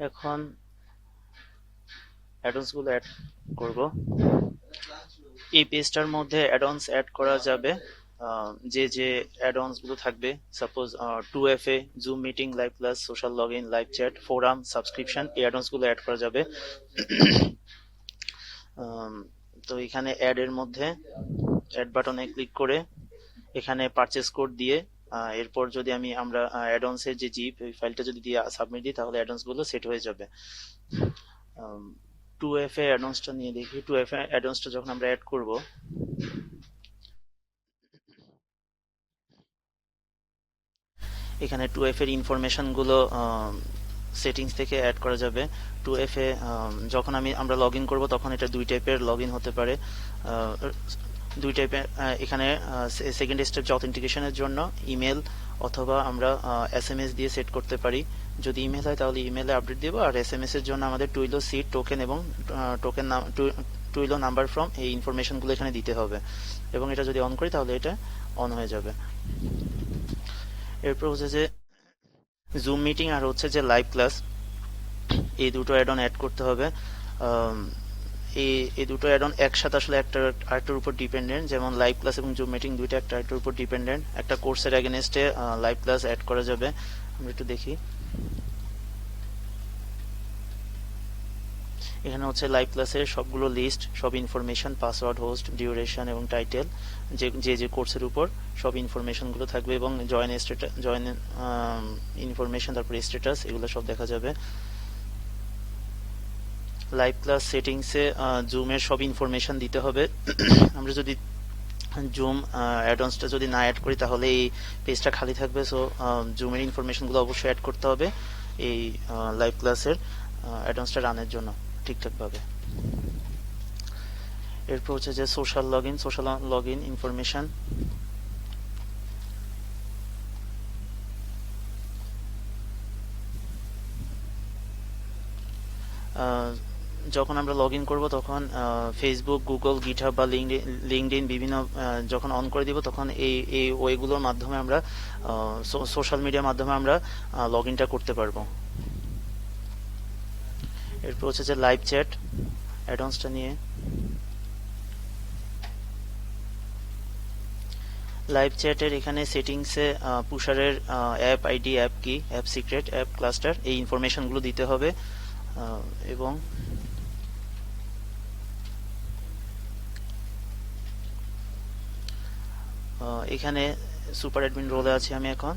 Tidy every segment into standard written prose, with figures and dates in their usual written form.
এখন অ্যাডন্স গুলো অ্যাড করব। এই পেজটার মধ্যে অ্যাডন্স অ্যাড করা যাবে। যে যে অ্যাডন্স গুলো থাকবে, suppose 2FA, zoom meeting, live class, social log in, live chat, forum, subscription, এই অ্যাডন্স গুলো অ্যাড করা যাবে। তো এখানে অ্যাড এর মধ্যে অ্যাড বাটনে ক্লিক করে এখানে পারচেজ কোড দিয়ে এরপর যদি আমরা অ্যাডন্স এর যে জিপ ফাইলটা যদি দিয়ে সাবমিট দিই তাহলে অ্যাডন্স গুলো সেট হয়ে যাবে। 2FA অ্যাডন্সটা নিয়ে দেখি। 2FA অ্যাডন্সটা যখন আমরা অ্যাড করব, এখানে 2FA এর ইনফরমেশন গুলো সেটিংস থেকে অ্যাড করা যাবে। 2FA যখন আমরা লগ ইন করবো তখন এটা দুই টাইপের লগ ইন হতে পারে। দুই টাইপের এখানে সেকেন্ড স্টেপ যে অথেন্টিকেশনের জন্য ইমেল অথবা আমরা SMS দিয়ে সেট করতে পারি। যদি ইমেল হয় তাহলে ইমেলে আপডেট দেবো, আর SMS এর জন্য আমাদের টুইলো সিট টোকেন এবং টোকেন টুইলো নাম্বার ফ্রম এই ইনফরমেশনগুলো এখানে দিতে হবে, এবং এটা যদি অন করি তাহলে এটা অন হয়ে যাবে। এরপর হচ্ছে যে জুম মিটিং আর হচ্ছে যে লাইভ ক্লাস, এই দুটো অ্যাড অন অ্যাড করতে হবে। এই দুটো অ্যাড অন একসাথে আসলে একটা আরেকটার উপর ডিপেন্ডেন্ট, যেমন লাইভ ক্লাস এবং জুম মিটিং দুইটা একটা আরেকটার উপর ডিপেন্ডেন্ট। একটা কোর্সের এগেনস্টে লাইভ ক্লাস অ্যাড করা যাবে। আমরা একটু দেখি। এখানে হচ্ছে লাইভ ক্লাসের সবগুলো লিস্ট, সব ইনফরমেশন, পাসওয়ার্ড, হোস্ট, ডিউরেশন এবং টাইটেল, যে যে কোর্সের উপর সব ইনফরমেশনগুলো থাকবে, এবং জয়েন ইনফরমেশন, তারপর স্ট্যাটাস, এগুলো সব দেখা যাবে। লাইভ ক্লাস সেটিংসে জুমের সব ইনফরমেশন দিতে হবে। আমরা যদি জুম অ্যাডন্সটা যদি না অ্যাড করি তাহলে এই পেজটা খালি থাকবে। সো জুমের ইনফরমেশনগুলো অবশ্যই অ্যাড করতে হবে এই লাইভ ক্লাসের অ্যাডন্সটা রানের জন্য ঠিকঠাকভাবে। এরপর হচ্ছে যে সোশ্যাল লগ ইন ইনফরমেশন। যখন আমরা লগ ইন করবো তখন ফেসবুক, গুগল, গিটহাব বা লিঙ্কডইন বিভিন্ন যখন অন করে দিব তখন এই ওয়েগুলোর মাধ্যমে আমরা সোশ্যাল মিডিয়ার মাধ্যমে আমরা লগ ইনটা করতে পারবো। এরপর হচ্ছে যে লাইভ চ্যাট অ্যাডন্সটা নিয়ে। লাইভ চ্যাটের এখানে সেটিংসে পুশারের অ্যাপ আইডি, অ্যাপ কি, অ্যাপ সিক্রেট, অ্যাপ ক্লাস্টার, এই ইনফরমেশনগুলো দিতে হবে। এবং এখানে সুপার অ্যাডমিন রোলে আছি আমি এখন।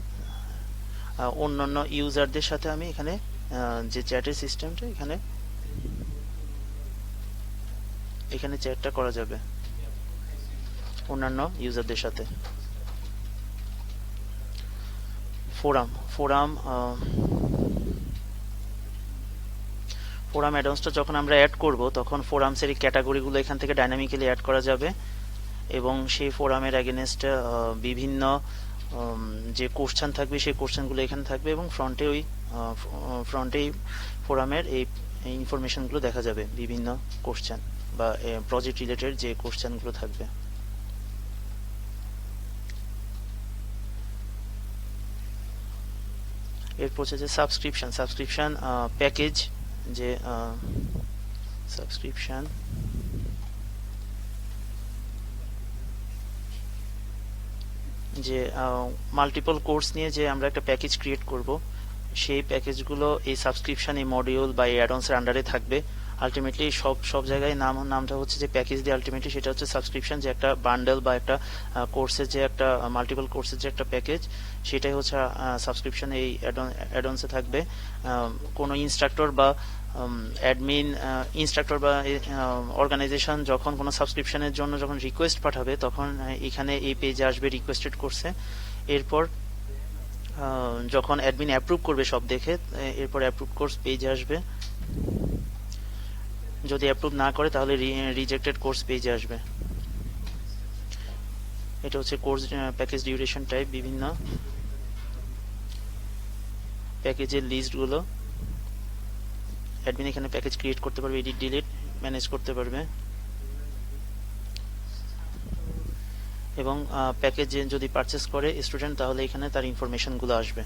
অন্যান্য ইউজারদের সাথে আমি এখানে যে চ্যাটের সিস্টেমটা এখানে চ্যাটটা করা যাবে অন্যান্য ইউজারদের সাথে। ফোরাম অ্যাডন্সটা যখন আমরা অ্যাড করব তখন ফোরামসের এই ক্যাটাগরিগুলো এখান থেকে ডাইনামিক্যালি অ্যাড করা যাবে, এবং সেই ফোরামের এগেনস্টে বিভিন্ন যে কোশ্চেন থাকবে সেই কোশ্চেনগুলো এখানে থাকবে, এবং ফ্রন্টে ফোরামের এই ইনফরমেশনগুলো দেখা যাবে, বিভিন্ন কোশ্চেন বা প্রজেক্ট রিলেটেড যে কোশ্চেনগুলো থাকবে। এরপর হচ্ছে যে সাবস্ক্রিপশন প্যাকেজ, যে সাবস্ক্রিপশন যে মাল্টিপল কোর্স নিয়ে যে আমরা একটা প্যাকেজ ক্রিয়েট করব, সেই প্যাকেজগুলো এই সাবস্ক্রিপশন, এই মডিউল বা এই অ্যাডন্সের আন্ডারে থাকবে। আলটিমেটলি সব জায়গায় নামটা হচ্ছে যে প্যাকেজ দিয়ে, আলটিমেটলি সেটা হচ্ছে সাবস্ক্রিপশন, যে একটা বান্ডেল বা একটা কোর্সের যে একটা মাল্টিপল কোর্সের যে একটা প্যাকেজ, সেটাই হচ্ছে সাবস্ক্রিপশন এই অ্যাডন্সে থাকবে। কোনো ইনস্ট্রাক্টর বা অর্গানাইজেশন যখন কোনো সাবস্ক্রিপশনের জন্য যখন রিকোয়েস্ট পাঠাবে তখন এখানে এই পেজে আসবে রিকোয়েস্টেড কোর্সে। এরপর যখন অ্যাডমিন অ্যাপ্রুভ করবে সব দেখে, এরপর অ্যাপ্রুভ কোর্স পেজে আসবে। যদি অ্যাপ্রুভ না করে তাহলে রিজেক্টেড কোর্স পেজে আসবে। এটা হচ্ছে কোর্স প্যাকেজ ডিউরেশন টাইপ, বিভিন্ন প্যাকেজের লিস্টগুলো। অ্যাডমিন এখানে প্যাকেজ ক্রিয়েট করতে পারবে, এডিট ডিলিট ম্যানেজ করতে পারবে, এবং প্যাকেজ যদি পারচেস করে স্টুডেন্ট তাহলে এখানে তার ইনফরমেশনগুলো আসবে।